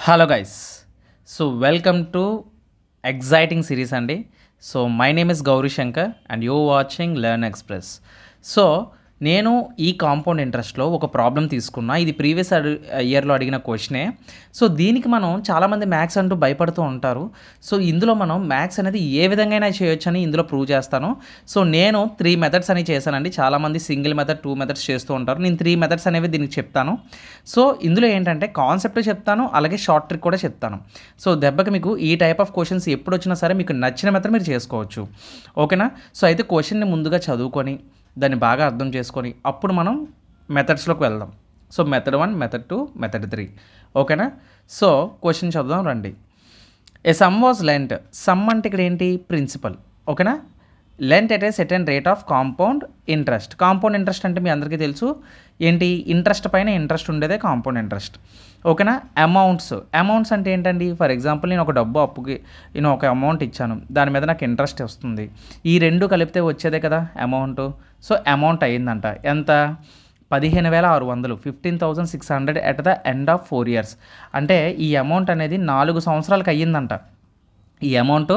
Hello guys, so welcome to exciting series అండి. So my name is Gauri Shankar and you watching learn express. So నేను ఈ compound ఇంట్రెస్ట్లో ఒక problem తీసుకున్నా. ఇది previous ఇయర్లో అడిగిన క్వశ్చనే. సో దీనికి మనం చాలామంది మ్యాథ్స్ అంటూ భయపడుతూ ఉంటారు. సో ఇందులో మనం మ్యాథ్స్ అనేది ఏ విధంగా అయినా చేయొచ్చు అని ఇందులో ప్రూవ్ చేస్తాను. సో నేను 3 మెథడ్స్ అని చేశానండి. చాలామంది సింగిల్ మెథడ్ 2 మెథడ్స్ చేస్తూ ఉంటారు. నేను 3 మెథడ్స్ అనేవి దీనికి చెప్తాను. సో ఇందులో ఏంటంటే కాన్సెప్ట్ చెప్తాను, అలాగే షార్ట్ ట్రిక్ కూడా చెప్తాను. సో దెబ్బకి మీకు ఈ టైప్ ఆఫ్ క్వశ్చన్స్ ఎప్పుడు వచ్చినా సరే మీకు నచ్చిన మెథడ్ మీరు చేసుకోవచ్చు. ఓకేనా? సో అయితే క్వశ్చన్ని ముందుగా చదువుకొని దాన్ని బాగా అర్థం చేసుకొని అప్పుడు మనం మెథడ్స్లోకి వెళ్దాం. So method 1, method 2, method 3. ఓకేనా? సో క్వశ్చన్ చదువుదాం రండి. A sum was lent. Sum అంటే ఇక్కడ ఏంటి? ప్రిన్సిపల్. ఓకేనా? Lent at a certain rate of compound interest. Compound interest అంటే మీ అందరికీ తెలుసు ఏంటి? ఇంట్రెస్ట్ పైన ఇంట్రెస్ట్ ఉండేదే కాంపౌండ్ ఇంట్రెస్ట్. ఓకేనా? అమౌంట్స్ అంటే ఏంటండి? ఫర్ ఎగ్జాంపుల్ నేను ఒక డబ్బు అప్పుకి నేను ఒక అమౌంట్ ఇచ్చాను, దాని మీద నాకు ఇంట్రెస్ట్ వస్తుంది. ఈ రెండు కలిపితే వచ్చేదే కదా అమౌంట్. సో అమౌంట్ అయ్యిందంట ఎంత? 15,600, 15,600 at the end of 4 years. అంటే ఈ అమౌంట్ అనేది 4 సంవత్సరాలకు అయ్యిందంట. ఈ అమౌంట్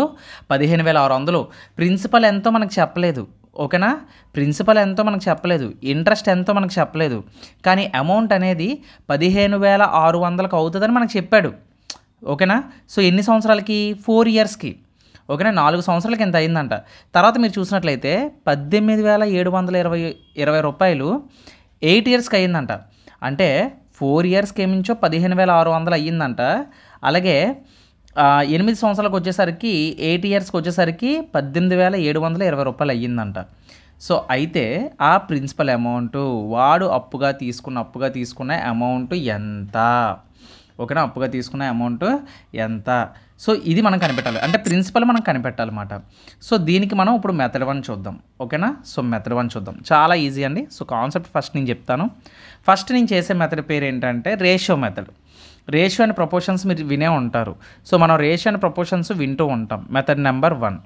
15,600. ప్రిన్సిపల్ ఎంతో మనకు చెప్పలేదు. ఓకేనా? ప్రిన్సిపల్ ఎంతో మనకు చెప్పలేదు, ఇంట్రెస్ట్ ఎంతో మనకు చెప్పలేదు, కానీ అమౌంట్ అనేది 15,600కు అవుతుందని మనకు చెప్పాడు. ఓకేనా? సో ఎన్ని సంవత్సరాలకి? 4 yearsకి. ఓకేనా? 4 సంవత్సరాలకి ఎంత అయిందంట. తర్వాత మీరు చూసినట్లయితే 18,720 రూపాయలు 8 yearsకి అయ్యిందంట. అంటే 4 yearsకి ఏమించో 15,600 అయ్యిందంట. అలాగే 8 సంవత్సరాలకు వచ్చేసరికి 8 yearsకి వచ్చేసరికి 18,720 రూపాయలు అయ్యిందంట. సో అయితే ఆ ప్రిన్సిపల్ అమౌంట్ వాడు అప్పుగా తీసుకున్న అమౌంట్ ఎంత? ఓకేనా? అప్పుగా తీసుకున్న అమౌంట్ ఎంత? సో ఇది మనం కనిపెట్టాలి, అంటే ప్రిన్సిపల్ మనం కనిపెట్టాలన్నమాట. సో దీనికి మనం ఇప్పుడు మెథడ్ 1 చూద్దాం. ఓకేనా? సో మెథడ్ 1 చూద్దాం. చాలా ఈజీ అండి. సో కాన్సెప్ట్ ఫస్ట్ నేను చెప్తాను. ఫస్ట్ నేను చేసే మెథడ్ పేరు ఏంటంటే ratio method. Ratio and proportions మీరు వినే ఉంటారు. సో మనం రేషియో అండ్ ప్రపోర్షన్స్ వింటూ ఉంటాం. Method number 1.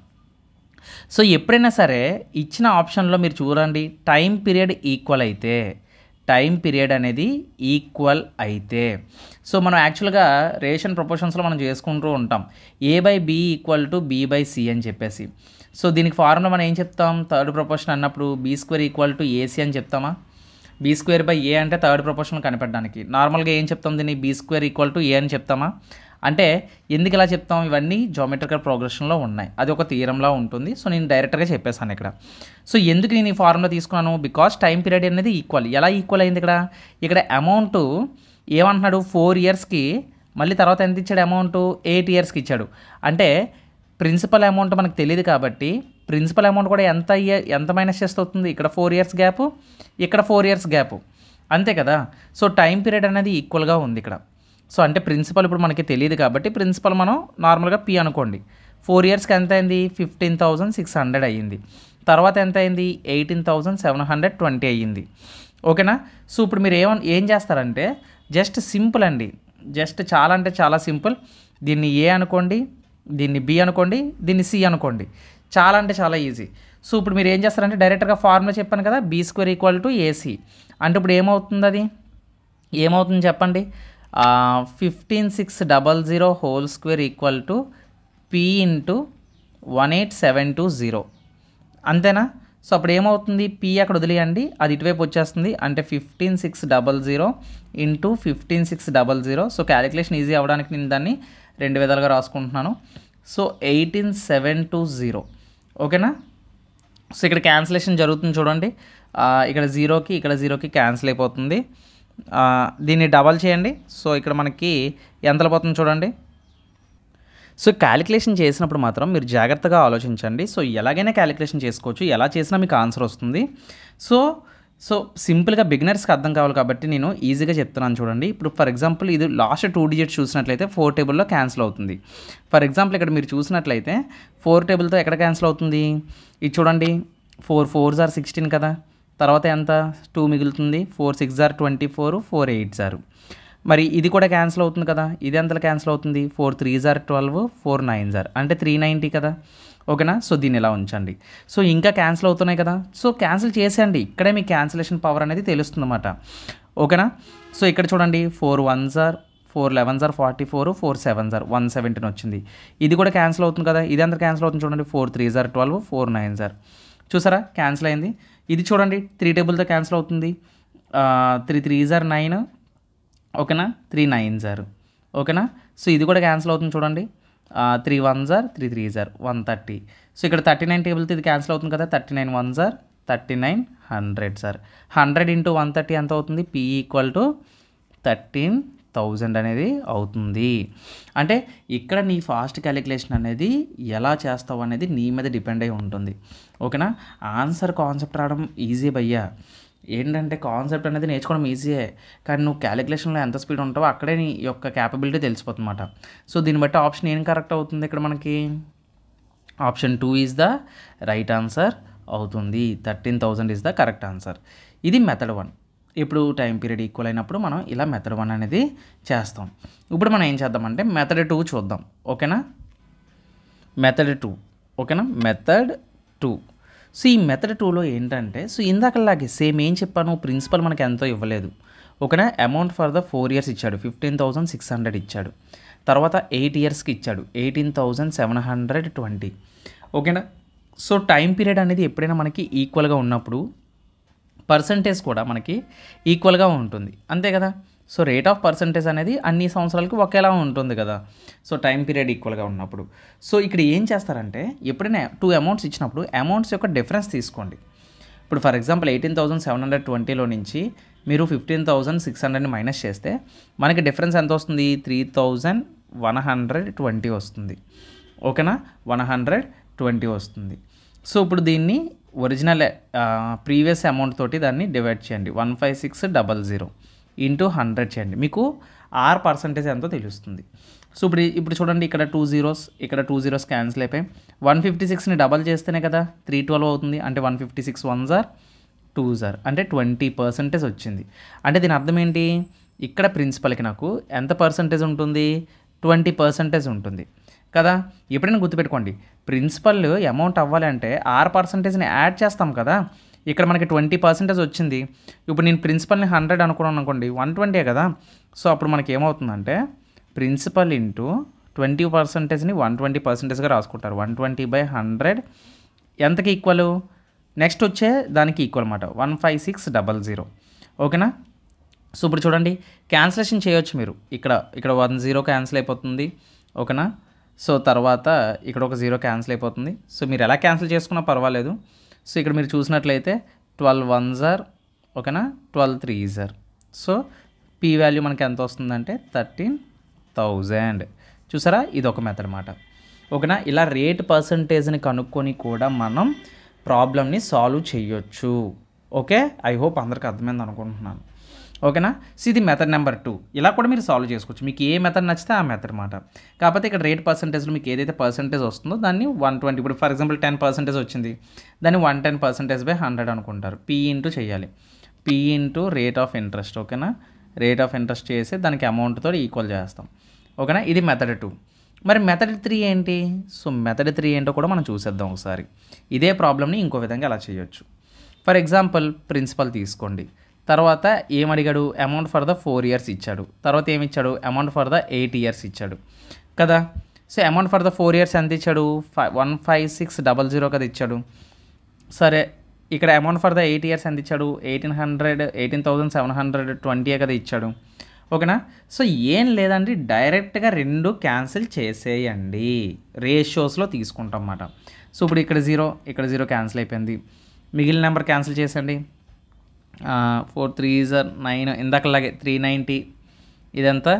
సో ఎప్పుడైనా సరే ఇచ్చిన ఆప్షన్లో మీరు చూడండి, టైం పీరియడ్ అనేది ఈక్వల్ అయితే సో మనం యాక్చువల్గా రేషియో ప్రపోర్షన్స్లో మనం చేసుకుంటూ ఉంటాం A/B = B/C అని చెప్పేసి. సో దీనికి ఫార్ములా మనం ఏం చెప్తాం? థర్డ్ ప్రపోర్షన్ అన్నప్పుడు B² = AC అని చెప్తామా? B²/A అంటే థర్డ్ ప్రపోర్షన్ కనిపెట్టడానికి. నార్మల్గా ఏం చెప్తాం? దీన్ని B² = A అని చెప్తామా? అంటే ఎందుకు ఇలా చెప్తాం? ఇవన్నీ జామెట్రికల్ ప్రోగ్రెషన్లో ఉన్నాయి, అది ఒక థియరంలా ఉంటుంది. సో నేను డైరెక్ట్గా చెప్పేసాను ఇక్కడ. సో ఎందుకు నేను ఈ ఫార్ములా తీసుకున్నాను? బికాస్ టైం పీరియడ్ అనేది ఈక్వల్. ఎలా ఈక్వల్ అయింది ఇక్కడ అమౌంట్ ఏమంటున్నాడు? 4 yearsకి, మళ్ళీ తర్వాత ఎంత ఇచ్చాడు? అమౌంట్ 8 yearsకి ఇచ్చాడు. అంటే ప్రిన్సిపల్ అమౌంట్ మనకు తెలియదు కాబట్టి ప్రిన్సిపల్ అమౌంట్ కూడా ఎంత మైనస్ చేస్తూ అవుతుంది? ఇక్కడ 4 years గ్యాప్, ఇక్కడ 4 years గ్యాప్, అంతే కదా. సో టైం పీరియడ్ అనేది ఈక్వల్గా ఉంది ఇక్కడ. సో అంటే ప్రిన్సిపల్ ఇప్పుడు మనకి తెలియదు కాబట్టి ప్రిన్సిపల్ మనం నార్మల్గా P అనుకోండి. 4 yearsకి ఎంత అయింది? 15,600 అయ్యింది. తర్వాత ఎంత అయింది? 18,720 అయ్యింది. ఓకేనా? సో ఇప్పుడు మీరు ఏం చేస్తారంటే జస్ట్ సింపుల్ అండి, జస్ట్ చాలా అంటే చాలా సింపుల్. దీన్ని A అనుకోండి, దీన్ని B అనుకోండి, దీన్ని C అనుకోండి. చాలా అంటే చాలా ఈజీ. సో ఇప్పుడు మీరు ఏం చేస్తారంటే డైరెక్ట్గా ఫార్ములా చెప్పాను కదా, B² = AC. అంటే ఇప్పుడు ఏమవుతుంది చెప్పండి? 15,600 హోల్ స్క్వేర్ = P × 18,720. అంతేనా? సో అప్పుడు ఏమవుతుంది? P అక్కడ వదిలేయండి, అది ఇటువైపు వచ్చేస్తుంది. అంటే 15,600 × 15,600. సో క్యాలిక్యులేషన్ ఈజీ అవ్వడానికి నేను దాన్ని 2 విధాలుగా రాసుకుంటున్నాను. సో 18,720. ఓకేనా? సో ఇక్కడ క్యాన్సిలేషన్ జరుగుతుంది చూడండి. ఇక్కడ 0కి క్యాన్సిల్ అయిపోతుంది. దీన్ని డబల్ చేయండి. సో ఇక్కడ మనకి ఎంత పోతుంది చూడండి. సో క్యాలిక్యులేషన్ చేసినప్పుడు మాత్రం మీరు జాగ్రత్తగా ఆలోచించండి. సో ఎలాగైనా క్యాలిక్యులేషన్ చేసుకోవచ్చు, ఎలా చేసినా మీకు ఆన్సర్ వస్తుంది. సో సింపుల్గా బిగినర్స్కి అర్థం కావాలి కాబట్టి నేను ఈజీగా చెప్తున్నాను చూడండి. ఇప్పుడు ఫర్ ఎగ్జాంపుల్ ఇది లాస్ట్ 2 digits చూసినట్లయితే 4 టేబుల్లో క్యాన్సిల్ అవుతుంది. ఫర్ ఎగ్జాంపుల్ ఇక్కడ మీరు చూసినట్లయితే 4 టేబుల్తో ఎక్కడ క్యాన్సిల్ అవుతుంది? ఇది చూడండి, 4 4s are 16 కదా. తర్వాత ఎంత? 2 మిగులుతుంది. 4 6s are 24, 4 8s are. మరి ఇది కూడా క్యాన్సిల్ అవుతుంది కదా. ఇది ఎంతలో క్యాన్సిల్ అవుతుంది? 4 3s are 12, 4 9s are, అంటే 390 కదా. ఓకేనా? సో దీన్ని ఇలా ఉంచండి. సో ఇంకా క్యాన్సిల్ అవుతున్నాయి కదా. సో క్యాన్సిల్ చేసేయండి, ఇక్కడే మీ క్యాన్సిలేషన్ పవర్ అనేది తెలుస్తుంది అన్నమాట. ఓకేనా? సో ఇక్కడ చూడండి, 4 1s are 4 4 7 117 వచ్చింది. ఇది కూడా క్యాన్సిల్ అవుతుంది కదా, ఇది ఎంత క్యాన్సిల్ అవుతుంది చూడండి, 4 3 12 4 9 చూసారా క్యాన్సిల్ అయింది. ఇది చూడండి 3 టేబుల్తో క్యాన్సిల్ అవుతుంది, 3 3 9 ఓకేనా, 3 9 ఓకేనా. సో ఇది కూడా క్యాన్సిల్ అవుతుంది చూడండి, 3 1 3 3 130. సో ఇక్కడ 39 టేబుల్తో ఇది క్యాన్సిల్ అవుతుంది కదా, 39 1 39 100 100 ఇంటూ 130 ఎంత అవుతుంది, P ఈక్వల్ టు 13,000 అనేది అవుతుంది. అంటే ఇక్కడ నీ ఫాస్ట్ క్యాలిక్యులేషన్ అనేది ఎలా చేస్తావు అనేది నీ మీద డిపెండ్ అయి ఉంటుంది. ఓకేనా. ఆన్సర్ కాన్సెప్ట్ రావడం ఈజీ భయ్యా, ఏంటంటే కాన్సెప్ట్ అనేది నేర్చుకోవడం ఈజీయే, కానీ నువ్వు క్యాలిక్యులేషన్లో ఎంత స్పీడ్ ఉంటావో అక్కడే నీ యొక్క క్యాపబిలిటీ తెలిసిపోతుంది అన్నమాట. సో దీన్ని బట్టి ఆప్షన్ ఏం కరెక్ట్ అవుతుంది ఇక్కడ మనకి, option 2 is the right answer అవుతుంది. 13,000 ఈజ్ ద కరెక్ట్ ఆన్సర్. ఇది మెథడ్ 1. ఇప్పుడు టైం పీరియడ్ ఈక్వల్ అయినప్పుడు మనం ఇలా మెథడ్ 1 అనేది చేస్తాం. ఇప్పుడు మనం ఏం చేద్దామంటే మెథడ్ 2 చూద్దాం. ఓకేనా, మెథడ్ 2 ఓకేనా, మెథడ్ 2. సో ఈ మెథడ్ 2లో ఏంటంటే, సో ఇందాకలాగే సేమ్ ఏం చెప్పాను, ప్రిన్సిపల్ మనకి ఎంతో ఇవ్వలేదు. ఓకేనా, అమౌంట్ ఫర్ ద 4 years ఇచ్చాడు, 15,600 ఇచ్చాడు. తర్వాత 8 yearsకి ఇచ్చాడు, 18,720. ఓకేనా. సో టైం పీరియడ్ అనేది ఎప్పుడైనా మనకి ఈక్వల్గా ఉన్నప్పుడు పర్సంటేజ్ కూడా మనకి ఈక్వల్గా ఉంటుంది, అంతే కదా. సో రేట్ ఆఫ్ పర్సంటేజ్ అనేది అన్ని సంవత్సరాలకు ఒకేలా ఉంటుంది కదా, సో టైం పీరియడ్ ఈక్వల్గా ఉన్నప్పుడు. సో ఇక్కడ ఏం చేస్తారంటే, ఎప్పుడైనా 2 అమౌంట్స్ ఇచ్చినప్పుడు అమౌంట్స్ యొక్క డిఫరెన్స్ తీసుకోండి. ఇప్పుడు ఫర్ ఎగ్జాంపుల్ 18,720లో నుంచి మీరు 15,600ని మైనస్ చేస్తే మనకి డిఫరెన్స్ ఎంత వస్తుంది, 3,120 వస్తుంది. ఓకేనా, 120 వస్తుంది. సో ఇప్పుడు దీన్ని ఒరిజినల్ ప్రీవియస్ అమౌంట్ తోటి దాన్ని డివైడ్ చేయండి, 15600 ఇంటూ 100 చేయండి, మీకు ఆర్ పర్సంటేజ్ ఎంతో తెలుస్తుంది. సో ఇప్పుడు చూడండి, ఇక్కడ 2 zeros, ఇక్కడ 2 zeros క్యాన్సిల్ అయిపోయి 156ని డబల్ చేస్తేనే కదా 312 అవుతుంది. అంటే 156 1 2 అంటే 20% వచ్చింది. అంటే దీని అర్థం ఏంటి, ఇక్కడ ప్రిన్సిపల్కి నాకు ఎంత పర్సంటేజ్ ఉంటుంది, 20% ఉంటుంది కదా. ఎప్పుడైనా గుర్తుపెట్టుకోండి, ప్రిన్సిపల్ అమౌంట్ అవ్వాలంటే R%ని యాడ్ చేస్తాం కదా. ఇక్కడ మనకి 20% వచ్చింది. ఇప్పుడు నేను ప్రిన్సిపల్ని 100 అనుకున్నాను అనుకోండి, 120 కదా. సో అప్పుడు మనకి ఏమవుతుందంటే ప్రిన్సిపల్ ఇంటూ 20%ని 120%గా రాసుకుంటారు. 120/100 ఎంతకి ఈక్వల్, నెక్స్ట్ వచ్చే దానికి ఈక్వల్ అన్నమాట, 15600. ఓకేనా. సో ఇప్పుడు చూడండి క్యాన్సిలేషన్ చేయొచ్చు మీరు, ఇక్కడ 1 0 క్యాన్సిల్ అయిపోతుంది. ఓకేనా. సో తర్వాత ఇక్కడ ఒక 0 క్యాన్సిల్ అయిపోతుంది. సో మీరు ఎలా క్యాన్సిల్ చేసుకున్నా పర్వాలేదు. సో ఇక్కడ మీరు చూసినట్లయితే 12 1 ఓకేనా, 12 3 సో పీ వాల్యూ మనకి ఎంత వస్తుందంటే 13,000. చూసారా, ఇది ఒక మెథడ్ అన్నమాట. ఓకేనా. ఇలా రేట్ పర్సంటేజ్ని కనుక్కొని కూడా మనం ప్రాబ్లమ్ని సాల్వ్ చేయొచ్చు. ఓకే, ఐ హోప్ అందరికీ అర్థమైంది అనుకుంటున్నాను. ఓకేనా. సో ఇది మెథడ్ నెంబర్ 2. ఇలా కూడా మీరు సాల్వ్ చేసుకోవచ్చు, మీకు ఏ మెథడ్ నచ్చితే ఆ మెథడ్ అన్నమాట. కాకపోతే ఇక్కడ రేట్ పర్సంటేజ్లో మీకు ఏదైతే పర్సంటేజ్ వస్తుందో దాన్ని 120, ఇప్పుడు ఫర్ ఎగ్జాంపుల్ 10% వచ్చింది, దాన్ని 110%/100 అనుకుంటారు. పీ ఇంటూ చేయాలి, P into rate of interest. ఓకేనా, రేట్ ఆఫ్ ఇంట్రెస్ట్ చేసి దానికి అమౌంట్తో ఈక్వల్ చేస్తాం. ఓకేనా, ఇది మెథడ్ 2. మరి మెథడ్ 3 ఏంటి, సో మెథడ్ 3 ఏంటో కూడా మనం చూసేద్దాం ఒకసారి. ఇదే ప్రాబ్లమ్ని ఇంకో విధంగా ఎలా చేయొచ్చు. ఫర్ ఎగ్జాంపుల్ ప్రిన్సిపల్ తీసుకోండి, తర్వాత ఏమడిగాడు, అమౌంట్ ఫర్ ద 4 years ఇచ్చాడు. తర్వాత ఏమి ఇచ్చాడు, అమౌంట్ ఫర్ ద 8 years ఇచ్చాడు కదా. So amount for the 4 years ఎంత ఇచ్చాడు, 15600 కదా ఇచ్చాడు. సరే, ఇక్కడ అమౌంట్ ఫర్ ద 8 years ఎంత ఇచ్చాడు, 18,720 కదా ఇచ్చాడు. ఓకేనా. సో ఏం లేదండి, డైరెక్ట్గా 2 క్యాన్సిల్ చేసేయండి, రేషియోస్లో తీసుకుంటాం అన్నమాట. సో ఇప్పుడు ఇక్కడ 0, ఇక్కడ 0 క్యాన్సిల్ అయిపోయింది, మిగిలిన నెంబర్ క్యాన్సిల్ చేసండి. 4 3 9, ఇందాకలాగే 390, ఇదంతా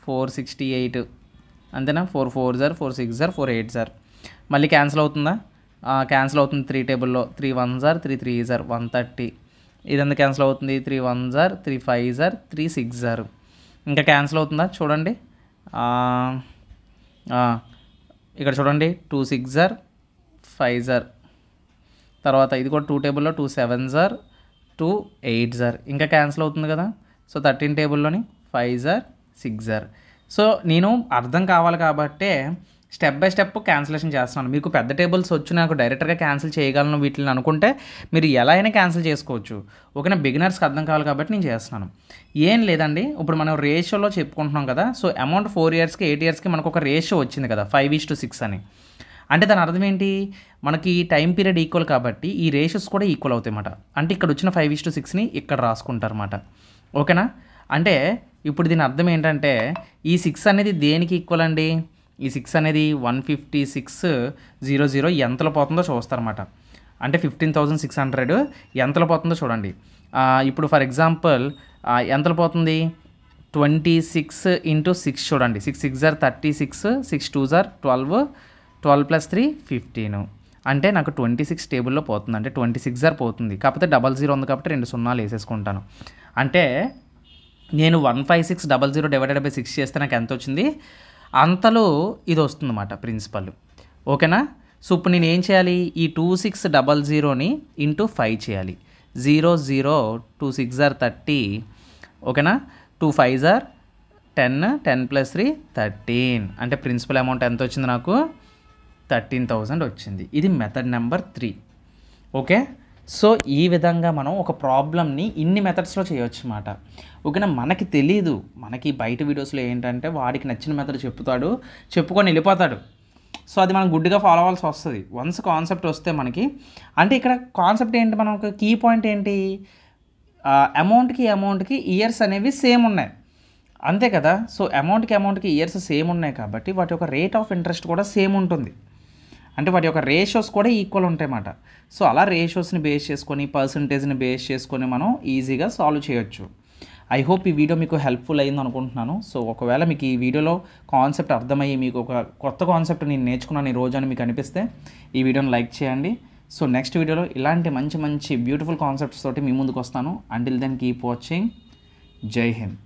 468 అంతేనా. 4 4 4 6 4 8 మళ్ళీ క్యాన్సిల్ అవుతుందా, క్యాన్సిల్ అవుతుంది 3 టేబుల్లో. 3 1 3 3 130, ఇదంతా క్యాన్సిల్ అవుతుంది. 3 1 3 5 3 6 ఇంకా క్యాన్సిల్ అవుతుందా చూడండి. ఇక్కడ చూడండి 2 6 5 తర్వాత ఇది కూడా 2 టేబుల్లో 2 7 2 8 ఇంకా క్యాన్సిల్ అవుతుంది కదా. సో 13 టేబుల్లోని 5 6. సో నేను అర్థం కావాలి కాబట్టే స్టెప్ బై స్టెప్ క్యాన్సిలేషన్ చేస్తున్నాను. మీకు పెద్ద టేబుల్స్ వచ్చి నాకు డైరెక్ట్గా క్యాన్సిల్ చేయగలను వీటిని అనుకుంటే మీరు ఎలా అయినా క్యాన్సిల్ చేసుకోవచ్చు. ఓకేనా, బిగినర్స్కి అర్థం కావాలి కాబట్టి నేను చేస్తున్నాను. ఏం లేదండి, ఇప్పుడు మనం రేషియోలో చెప్పుకుంటున్నాం కదా. సో అమౌంట్ 4 ఇయర్స్కి 8 ఇయర్స్కి మనకు ఒక రేషియో వచ్చింది కదా, 5:6 అని. అంటే దాని అర్థం ఏంటి, మనకి టైం పీరియడ్ ఈక్వల్ కాబట్టి ఈ రేషియోస్ కూడా ఈక్వల్ అవుతాయి అన్నమాట. అంటే ఇక్కడ వచ్చిన 5:6ని ఇక్కడ రాసుకుంటారు అన్నమాట. ఓకేనా, అంటే ఇప్పుడు దీని అర్థం ఏంటంటే ఈ 6 అనేది దేనికి ఈక్వల్ అండి, ఈ 6 అనేది 156,00 ఎంతలో పోతుందో చూస్తారన్నమాట. అంటే 15,600 ఎంతలో పోతుందో చూడండి. ఇప్పుడు ఫర్ ఎగ్జాంపుల్ ఎంతలో పోతుంది, 26 × 6 చూడండి. 6 6 ఆర్ 36, 6 2 ఆర్ 12, 12 + 3 15. అంటే నాకు 26 టేబుల్లో పోతుంది, అంటే 26 ఆర్ పోతుంది. కాకపోతే 00 ఉంది కాబట్టి 2 సున్నాలు వేసేసుకుంటాను. అంటే నేను 156,00 / 6 చేస్తే నాకు ఎంత వచ్చింది, అంతలో ఇది వస్తుందన్నమాట ప్రిన్సిపల్. ఓకేనా, సో ఇప్పుడు నేను ఏం చేయాలి, ఈ 2600ని × 5 చేయాలి. 0 0 2 6 ఆర్ 30. ఓకేనా, 2 5 ఆర్ 10, 10 + 3 13. అంటే ప్రిన్సిపల్ అమౌంట్ ఎంత వచ్చింది నాకు, 13,000 వచ్చింది. ఇది మెథడ్ నెంబర్ 3. ఓకే, సో ఈ విధంగా మనం ఒక ప్రాబ్లమ్ని ఇన్ని మెథడ్స్లో చేయవచ్చు అన్నమాట. ఓకేనా, మనకి తెలీదు, మనకి బయట వీడియోస్లో ఏంటంటే వాడికి నచ్చిన మెథడ్ చెప్తాడు, చెప్పుకొని వెళ్ళిపోతాడు. సో అది మనం గుడ్డిగా ఫాలో అవ్వాల్సి వస్తుంది. వన్స్ కాన్సెప్ట్ వస్తే మనకి, అంటే ఇక్కడ కాన్సెప్ట్ ఏంటి, మనకు కీ పాయింట్ ఏంటి, అమౌంట్కి ఇయర్స్ అనేవి సేమ్ ఉన్నాయి, అంతే కదా. సో అమౌంట్కి ఇయర్స్ సేమ్ ఉన్నాయి కాబట్టి వాటి యొక్క రేట్ ఆఫ్ ఇంట్రెస్ట్ కూడా సేమ్ ఉంటుంది. అంటే వాటి యొక్క రేషియోస్ కూడా ఈక్వల్ ఉంటాయి అన్నమాట. సో అలా రేషియోస్ని బేస్ చేసుకొని, పర్సంటేజ్ని బేస్ చేసుకొని మనం ఈజీగా సాల్వ్ చేయొచ్చు. ఐ హోప్ ఈ వీడియో మీకు హెల్ప్ఫుల్ అయింది అనుకుంటున్నాను. సో ఒకవేళ మీకు ఈ వీడియోలో కాన్సెప్ట్ అర్థమయ్యి మీకు ఒక కొత్త కాన్సెప్ట్ నేను నేర్చుకున్నాను ఈ రోజు అని మీకు అనిపిస్తే ఈ వీడియోని లైక్ చేయండి. సో నెక్స్ట్ వీడియోలో ఇలాంటి మంచి బ్యూటిఫుల్ కాన్సెప్ట్స్ తోటి మీ ముందుకు వస్తాను. Until then keep watching. జై హింద్.